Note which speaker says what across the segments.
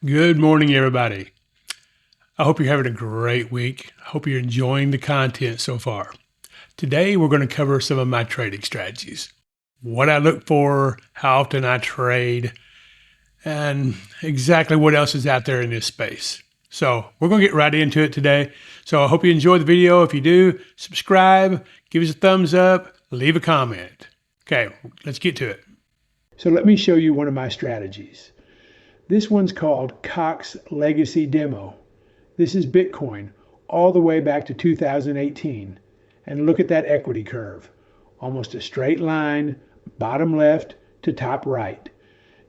Speaker 1: Good morning, everybody. I hope you're having a great week. I hope you're enjoying the content so far. Today, we're going to cover some of my trading strategies, what I look for, how often I trade, and exactly what else is out there in this space. So we're going to get right into it today. So I hope you enjoyed the video. If you do, subscribe, give us a thumbs up, leave a comment. Okay, let's get to it. So let me show you one of my strategies. This one's called Cox Legacy Demo. This is Bitcoin all the way back to 2018. And look at that equity curve. Almost a straight line, bottom left to top right.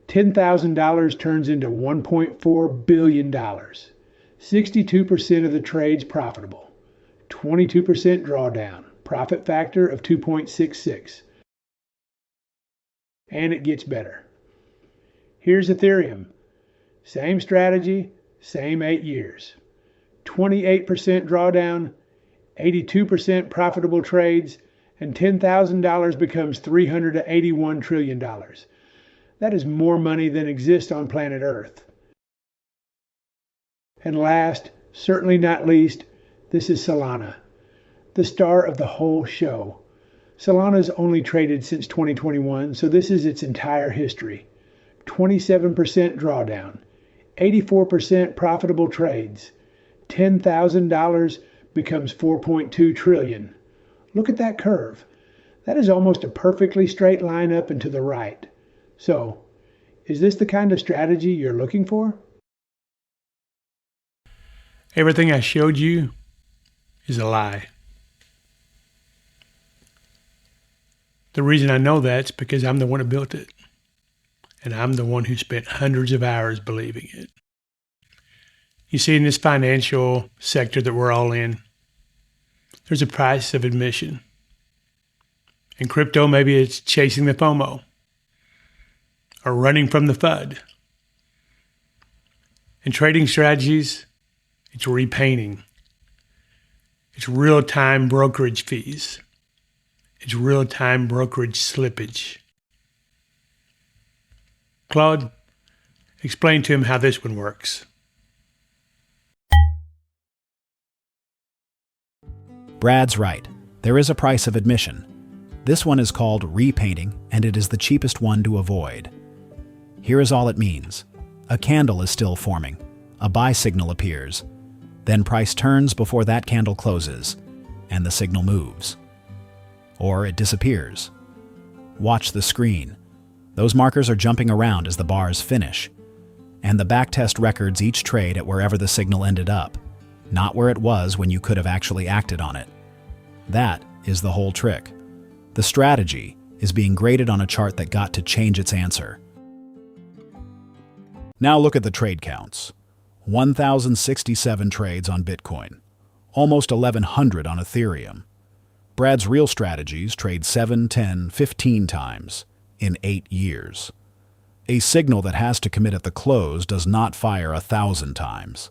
Speaker 1: $10,000 turns into $1.4 billion. 62% of the trades profitable. 22% drawdown. Profit factor of 2.66. And it gets better. Here's Ethereum. Same strategy, same 8 years. 28% drawdown, 82% profitable trades, and $10,000 becomes $381 trillion. That is more money than exists on planet Earth. And last, certainly not least, this is Solana, the star of the whole show. Solana's only traded since 2021, so this is its entire history. 27% drawdown. 84% profitable trades. $10,000 becomes $4.2 trillion. Look at that curve. That is almost a perfectly straight line up and to the right. So, is this the kind of strategy you're looking for? Everything I showed you is a lie. The reason I know that's because I'm the one who built it. And I'm the one who spent hundreds of hours believing it. You see, in this financial sector that we're all in, there's a price of admission. In crypto, maybe it's chasing the FOMO or running from the FUD. In trading strategies, it's repainting. It's real-time brokerage fees. It's real-time brokerage slippage. Claude, explain to him how this one works.
Speaker 2: Brad's right. There is a price of admission. This one is called repainting, and it is the cheapest one to avoid. Here is all it means. A candle is still forming. A buy signal appears. Then price turns before that candle closes, and the signal moves. Or it disappears. Watch the screen. Those markers are jumping around as the bars finish, and the backtest records each trade at wherever the signal ended up, not where it was when you could have actually acted on it. That is the whole trick. The strategy is being graded on a chart that got to change its answer. Now look at the trade counts. 1,067 trades on Bitcoin, almost 1,100 on Ethereum. Brad's real strategies trade 7, 10, 15 times. In 8 years. A signal that has to commit at the close does not fire 1,000 times.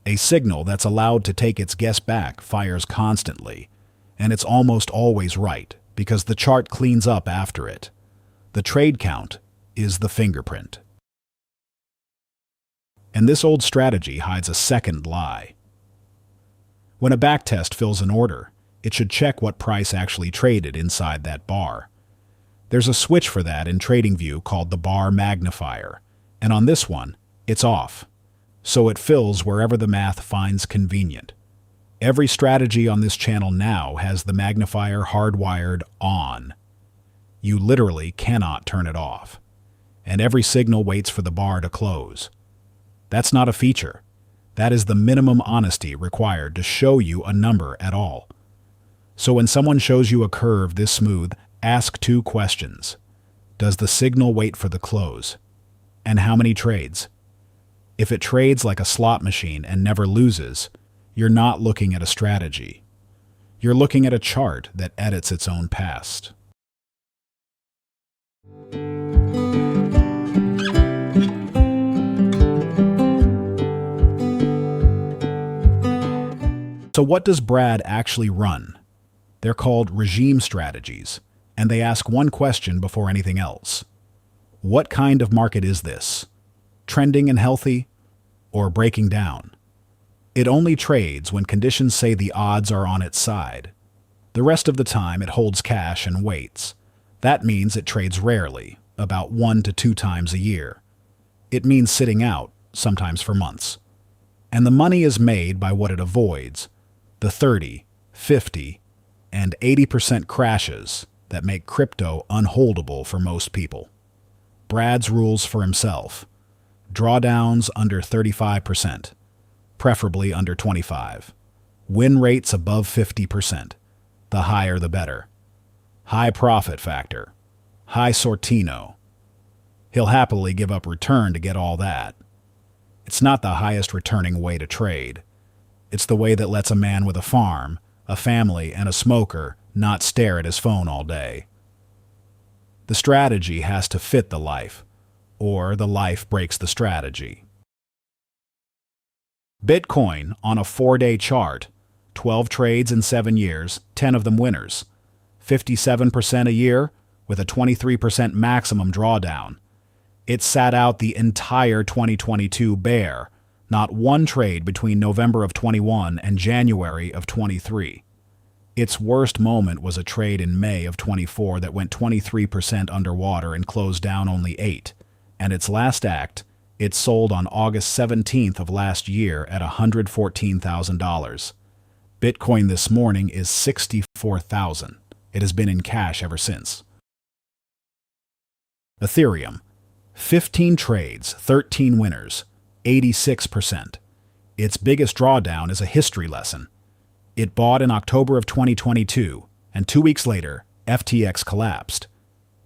Speaker 2: A signal that's allowed to take its guess back fires constantly, and it's almost always right because the chart cleans up after it. The trade count is the fingerprint. And this old strategy hides a second lie. When a backtest fills an order, it should check what price actually traded inside that bar. There's a switch for that in TradingView called the bar magnifier, and on this one, it's off, so it fills wherever the math finds convenient. Every strategy on this channel now has the magnifier hardwired on. You literally cannot turn it off, and every signal waits for the bar to close. That's not a feature. That is the minimum honesty required to show you a number at all. So when someone shows you a curve this smooth, ask 2 questions. Does the signal wait for the close? And how many trades? If it trades like a slot machine and never loses, you're not looking at a strategy. You're looking at a chart that edits its own past. So what does Brad actually run? They're called regime strategies, and they ask one question before anything else. What kind of market is this? Trending and healthy, or breaking down. It only trades when conditions say the odds are on its side. The rest of the time it holds cash and waits. That means it trades rarely, about 1 to 2 times a year. It means sitting out, sometimes for months. And the money is made by what it avoids, the 30, 50, and 80% crashes that make crypto unholdable for most people. Brad's rules for himself. Drawdowns under 35%, preferably under 25. Win rates above 50%. The higher the better. High profit factor. High sortino. He'll happily give up return to get all that. It's not the highest returning way to trade. It's the way that lets a man with a farm, a family, and a smoker not stare at his phone all day. The strategy has to fit the life, or the life breaks the strategy. Bitcoin on a 4-day chart, 12 trades in 7 years, 10 of them winners, 57% a year with a 23% maximum drawdown. It sat out the entire 2022 bear, not one trade between November of 21 and January of 23. Its worst moment was a trade in May of 24 that went 23% underwater and closed down only 8. And its last act, it sold on August 17th of last year at $114,000. Bitcoin this morning is $64,000. It has been in cash ever since. Ethereum, 15 trades, 13 winners, 86%. Its biggest drawdown is a history lesson. It bought in October of 2022, and 2 weeks later, FTX collapsed.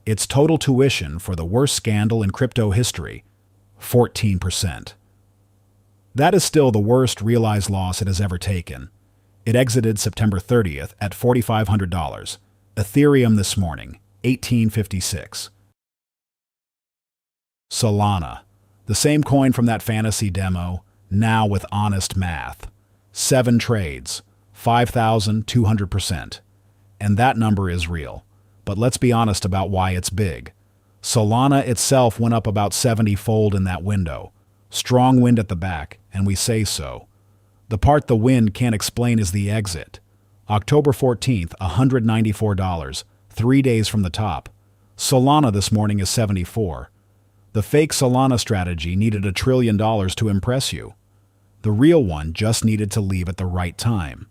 Speaker 2: Its total tuition for the worst scandal in crypto history, 14%. That is still the worst realized loss it has ever taken. It exited September 30th at $4,500. Ethereum this morning, $18.56. Solana, the same coin from that fantasy demo, now with honest math. 7 trades, 5,200%. And that number is real. But let's be honest about why it's big. Solana itself went up about 70-fold in that window. Strong wind at the back, and we say so. The part the wind can't explain is the exit. October 14th, $194, 3 days from the top. Solana this morning is 74. The fake Solana strategy needed $1 trillion to impress you. The real one just needed to leave at the right time.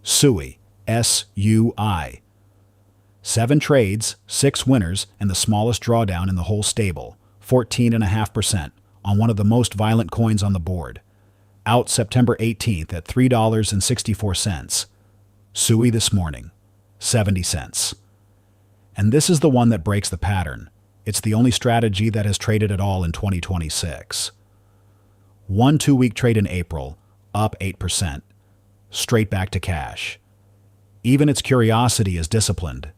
Speaker 2: SUI, S-U-I. 7 trades, 6 winners, and the smallest drawdown in the whole stable, 14.5%, on one of the most violent coins on the board. Out September 18th at $3.64. SUI this morning, 70 cents. And this is the one that breaks the pattern. It's the only strategy that has traded at all in 2026. One 2-week trade in April, up 8%, straight back to cash. Even its curiosity is disciplined.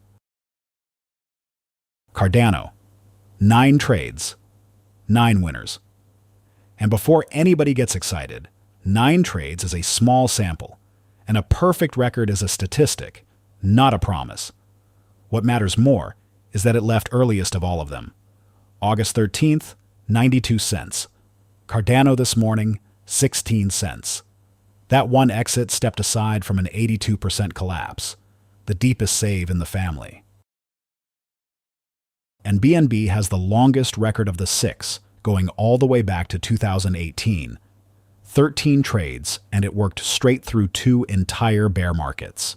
Speaker 2: Cardano, 9 trades, 9 winners. And before anybody gets excited, 9 trades is a small sample, and a perfect record is a statistic, not a promise. What matters more is that it left earliest of all of them. August 13th, 92 cents. Cardano this morning, 16 cents. That one exit stepped aside from an 82% collapse, the deepest save in the family. And BNB has the longest record of the 6, going all the way back to 2018. 13 trades, and it worked straight through 2 entire bear markets.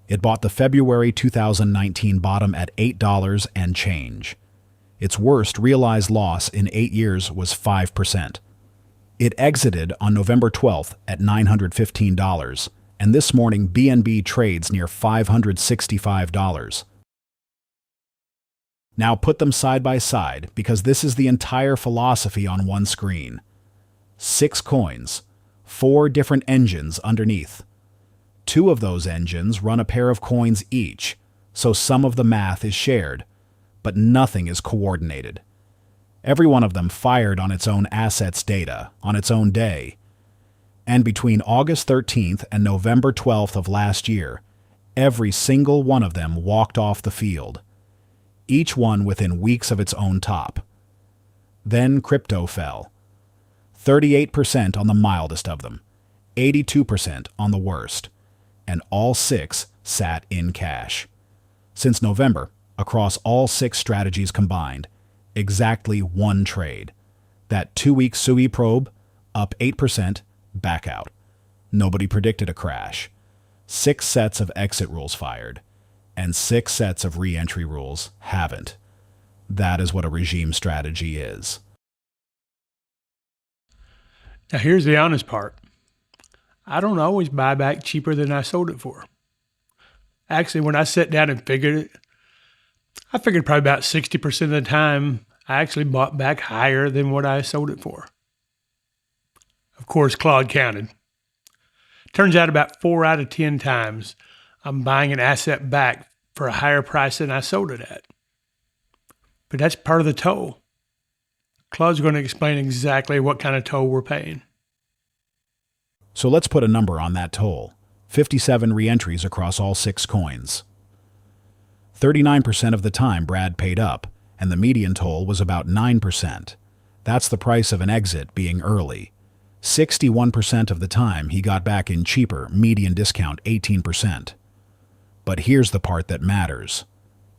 Speaker 2: It bought the February 2019 bottom at $8 and change. Its worst realized loss in 8 years was 5%. It exited on November 12th at $915, and this morning BNB trades near $565. Now put them side by side, because this is the entire philosophy on one screen. 6 coins, 4 different engines underneath. 2 of those engines run a pair of coins each, so some of the math is shared, but nothing is coordinated. Every one of them fired on its own assets data, on its own day. And between August 13th and November 12th of last year, every single one of them walked off the field, each one within weeks of its own top. Then crypto fell. 38% on the mildest of them, 82% on the worst, and all 6 sat in cash. Since November, across all 6 strategies combined, exactly 1 trade. That 2-week SUI probe, up 8%, back out. Nobody predicted a crash. 6 sets of exit rules fired, and 6 sets of re-entry rules haven't. That is what a regime strategy is.
Speaker 1: Now here's the honest part. I don't always buy back cheaper than I sold it for. Actually, when I sat down and figured it, I figured probably about 60% of the time I actually bought back higher than what I sold it for. Of course, Claude counted. Turns out about 4 out of 10 times I'm buying an asset back for a higher price than I sold it at. But that's part of the toll. Claude's going to explain exactly what kind of toll we're paying.
Speaker 2: So let's put a number on that toll. 57 re-entries across all 6 coins. 39% of the time Brad paid up, and the median toll was about 9%. That's the price of an exit being early. 61% of the time he got back in cheaper, median discount 18%. But here's the part that matters.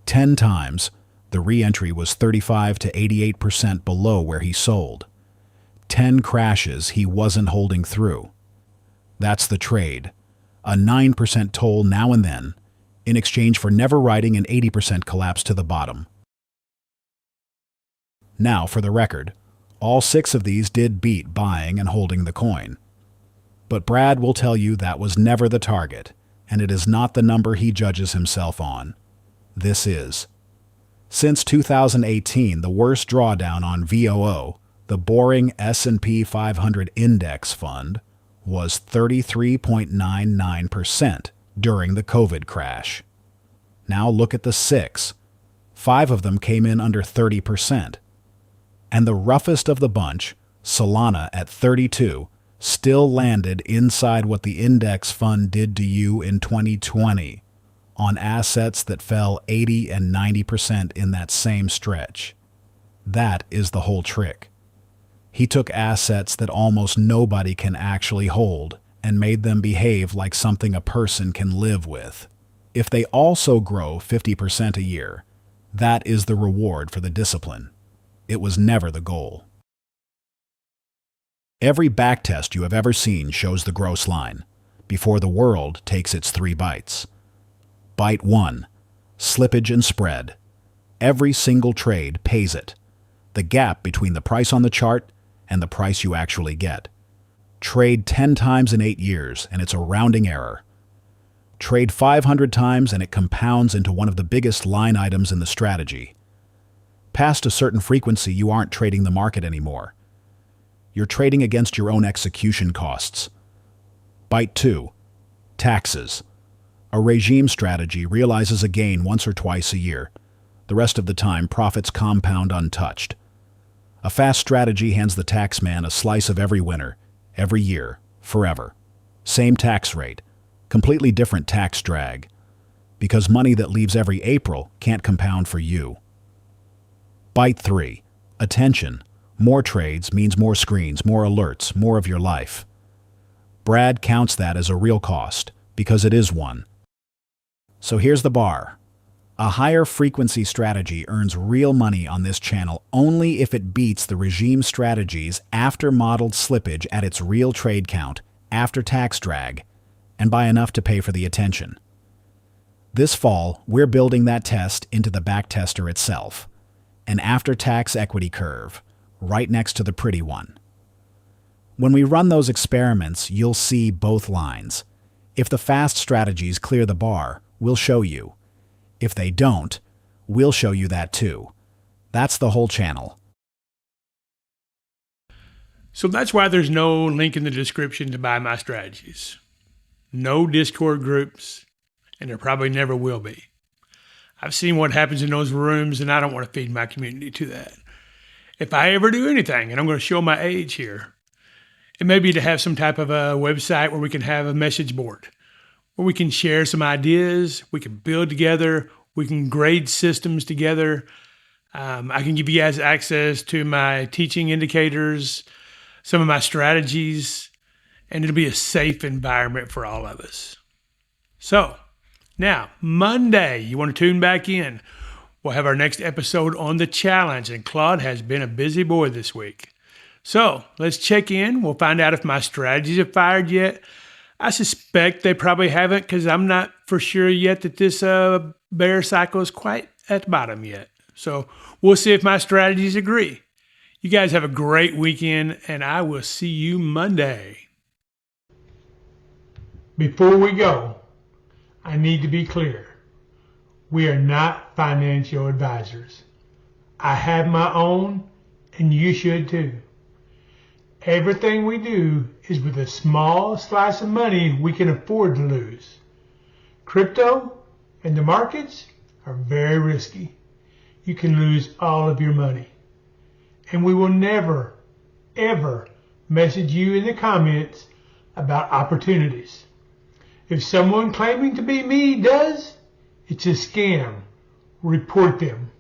Speaker 2: 10 times, the re-entry was 35 to 88% below where he sold. 10 crashes he wasn't holding through. That's the trade. A 9% toll now and then, in exchange for never riding an 80% collapse to the bottom. Now, for the record, all 6 of these did beat buying and holding the coin. But Brad will tell you that was never the target, and it is not the number he judges himself on. This is. Since 2018, the worst drawdown on VOO, the boring S&P 500 index fund, was 33.99% during the COVID crash. Now look at the 6. 5 of them came in under 30%. And the roughest of the bunch, Solana at 32, still landed inside what the index fund did to you in 2020 on assets that fell 80 and 90% in that same stretch. That is the whole trick. He took assets that almost nobody can actually hold and made them behave like something a person can live with. If they also grow 50% a year, that is the reward for the discipline. It was never the goal. Every backtest you have ever seen shows the gross line, before the world takes its 3 bites. Bite 1, slippage and spread. Every single trade pays it. The gap between the price on the chart and the price you actually get. Trade 10 times in 8 years, and it's a rounding error. Trade 500 times, and it compounds into one of the biggest line items in the strategy. Past a certain frequency, you aren't trading the market anymore. You're trading against your own execution costs. Bite 2, taxes. A regime strategy realizes a gain once or twice a year. The rest of the time, profits compound untouched. A fast strategy hands the taxman a slice of every winner, every year, forever. Same tax rate, completely different tax drag, because money that leaves every April can't compound for you. Bite 3, attention. More trades means more screens, more alerts, more of your life. Brad counts that as a real cost, because it is one. So here's the bar. A higher frequency strategy earns real money on this channel only if it beats the regime strategies after modeled slippage at its real trade count, after tax drag, and by enough to pay for the attention. This fall, we're building that test into the backtester itself, an after-tax equity curve, right next to the pretty one. When we run those experiments, you'll see both lines. If the fast strategies clear the bar, we'll show you. If they don't, we'll show you that too. That's the whole channel.
Speaker 1: So that's why there's no link in the description to buy my strategies. No Discord groups, and there probably never will be. I've seen what happens in those rooms, and I don't want to feed my community to that. If I ever do anything, and I'm going to show my age here, it may be to have some type of a website where we can have a message board, where we can share some ideas, we can build together, we can grade systems together. I can give you guys access to my teaching indicators, some of my strategies, and it'll be a safe environment for all of us. So now, Monday, you want to tune back in. We'll have our next episode on the challenge, and Claude has been a busy boy this week. So let's check in. We'll find out if my strategies have fired yet. I suspect they probably haven't, because I'm not for sure yet that this bear cycle is quite at the bottom yet. So we'll see if my strategies agree. You guys have a great weekend, and I will see you Monday. Before we go, I need to be clear. We are not financial advisors. I have my own, and you should too. Everything we do is with a small slice of money we can afford to lose. Crypto and the markets are very risky. You can lose all of your money. And we will never, ever message you in the comments about opportunities. If someone claiming to be me does, it's a scam. Report them.